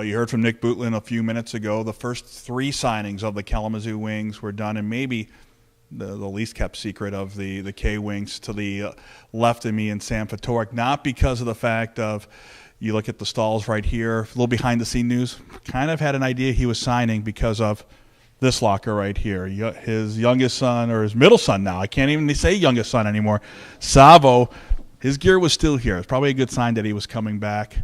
Well, you heard from Nick Bootlin a few minutes ago. The first 3 signings of the Kalamazoo Wings were done, and maybe the least kept secret of the K-Wings to the left of me and Sam Ftorek, not because of the fact of, you look at the stalls right here, a little behind-the-scene news, kind of had an idea he was signing because of this locker right here. His youngest son, or his middle son now, I can't even say youngest son anymore, Savo, his gear was still here. It's probably a good sign that he was coming back.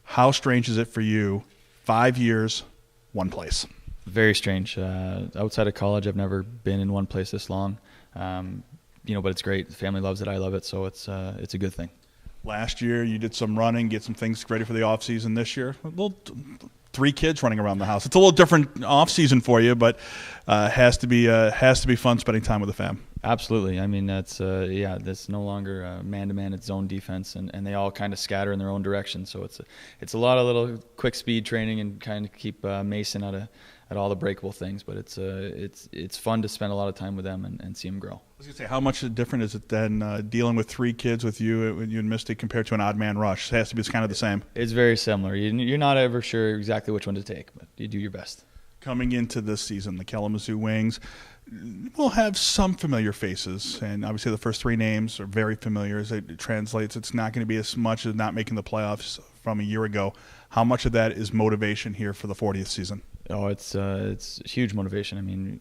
How strange is it for you, 5 years, one place? Very strange. Outside of college, I've never been in one place this long. But it's great. The family loves it. I love it. So it's a good thing. Last year, you did some running, get some things ready for the off season. This year, 3 kids running around the house. It's a little different off season for you, but has to be fun spending time with the fam. Absolutely. I mean, that's no longer man-to-man. It's zone defense, and they all kind of scatter in their own direction. So it's a lot of little quick speed training and kind of keep Mason at all the breakable things. But it's fun to spend a lot of time with them and see them grow. I was going to say, how much different is it than dealing with 3 kids with you and Misty compared to an odd man rush? It has to be kind of the same. It's very similar. You're not ever sure exactly which one to take, but you do your best. Coming into this season, the Kalamazoo Wings will have some familiar faces, and obviously the first 3 names are very familiar. As it translates, it's not going to be as much as not making the playoffs from a year ago. How much of that is motivation here for the 40th season? Oh, it's huge motivation. I mean,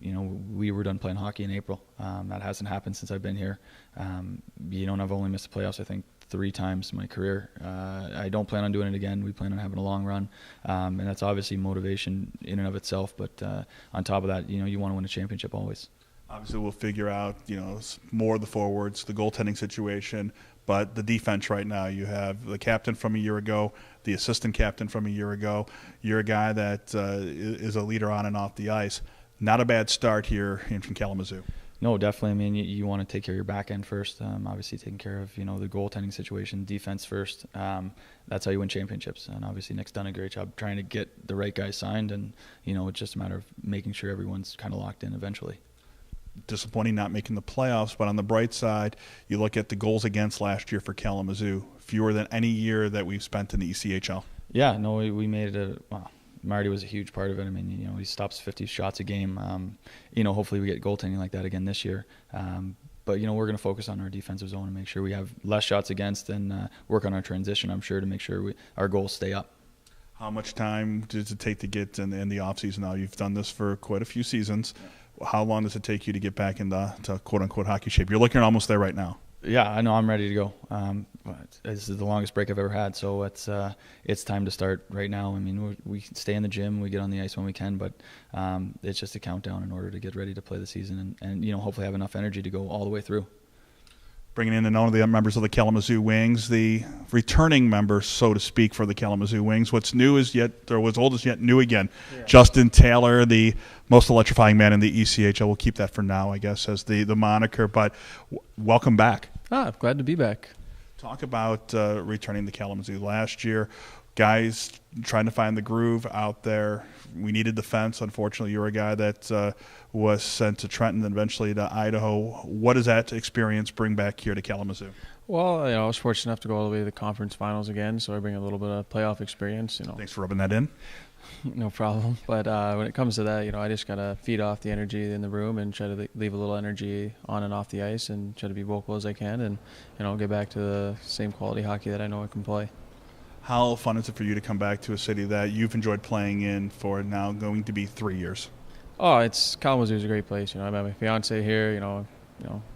we were done playing hockey in April. That hasn't happened since I've been here. I've only missed the playoffs, I think, 3 times in my career. I don't plan on doing it again. We plan on having a long run, and that's obviously motivation in and of itself. But on top of that, you want to win a championship always. Obviously, we'll figure out, more of the forwards, the goaltending situation, but the defense right now. You have the captain from a year ago, the assistant captain from a year ago. You're a guy that is a leader on and off the ice. Not a bad start here from Kalamazoo. No, definitely. I mean, you want to take care of your back end first. Obviously, taking care of the goaltending situation, defense first. That's how you win championships. And obviously, Nick's done a great job trying to get the right guys signed. And it's just a matter of making sure everyone's kind of locked in eventually. Disappointing not making the playoffs, but on the bright side, you look at the goals against last year for Kalamazoo, fewer than any year that we've spent in the ECHL. Yeah, no, we made it Marty was a huge part of it. I mean, he stops 50 shots a game. Hopefully we get goaltending like that again this year. But we're going to focus on our defensive zone and make sure we have less shots against and work on our transition, I'm sure, to make sure our goals stay up. How much time does it take to get in the offseason now? You've done this for quite a few seasons. How long does it take you to get back into quote-unquote hockey shape? You're looking almost there right now. Yeah, I know. I'm ready to go. This is the longest break I've ever had, so it's time to start right now. I mean, we stay in the gym, we get on the ice when we can, but it's just a countdown in order to get ready to play the season and hopefully have enough energy to go all the way through. Bringing in one of the members of the Kalamazoo Wings, the returning member, so to speak, for the Kalamazoo Wings. What's new is what's old is yet new again. Yeah. Justin Taylor, the most electrifying man in the ECHL. We'll keep that for now, I guess, as the moniker. But welcome back. Glad to be back. Talk about returning to Kalamazoo. Last year, guys trying to find the groove out there. We needed defense. Unfortunately, you're a guy that was sent to Trenton and eventually to Idaho. What does that experience bring back here to Kalamazoo? Well, I was fortunate enough to go all the way to the conference finals again, so I bring a little bit of playoff experience. Thanks for rubbing that in. No problem. But when it comes to that, I just got to feed off the energy in the room and try to leave a little energy on and off the ice and try to be vocal as I can and, get back to the same quality hockey that I know I can play. How fun is it for you to come back to a city that you've enjoyed playing in for now going to be 3 years? Oh, Kalamazoo is a great place. I met my fiance here,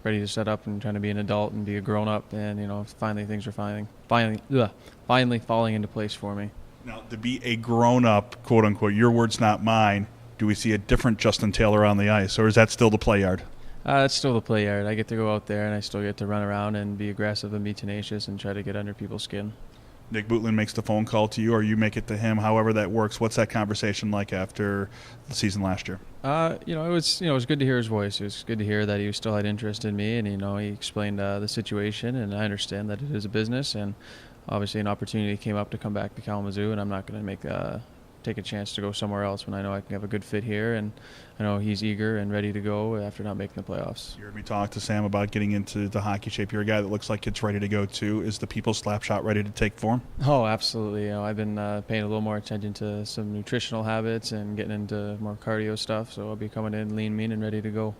ready to set up and trying to be an adult and be a grown-up. And, finally things are finally falling into place for me. Now, to be a grown-up, quote-unquote, your words, not mine, do we see a different Justin Taylor on the ice, or is that still the play yard? It's still the play yard. I get to go out there, and I still get to run around and be aggressive and be tenacious and try to get under people's skin. Nick Bootlin makes the phone call to you, or you make it to him, however that works. What's that conversation like after the season last year? It was good to hear his voice. It was good to hear that he still had interest in me, and he explained the situation, and I understand that it is a business, and obviously an opportunity came up to come back to Kalamazoo, and I'm not going to make take a chance to go somewhere else when I know I can have a good fit here, and I know he's eager and ready to go after not making the playoffs. You heard me talk to Sam about getting into the hockey shape. You're a guy that looks like it's ready to go too. Is the People's Slap Shot ready to take form? Oh, absolutely. I've been paying a little more attention to some nutritional habits and getting into more cardio stuff, so I'll be coming in lean, mean, and ready to go.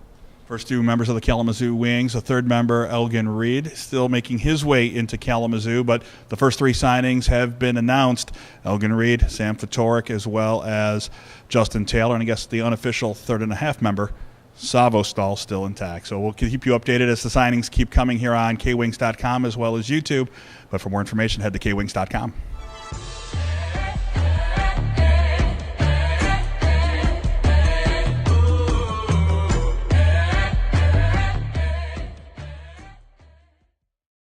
First two members of the Kalamazoo Wings. A third member, Elgin Reed, still making his way into Kalamazoo, but the first three signings have been announced. Elgin Reed, Sam Ftorek, as well as Justin Taylor, and I guess the unofficial third and a half member, Savo Stahl, still intact. So we'll keep you updated as the signings keep coming here on kwings.com as well as YouTube. But for more information, head to kwings.com.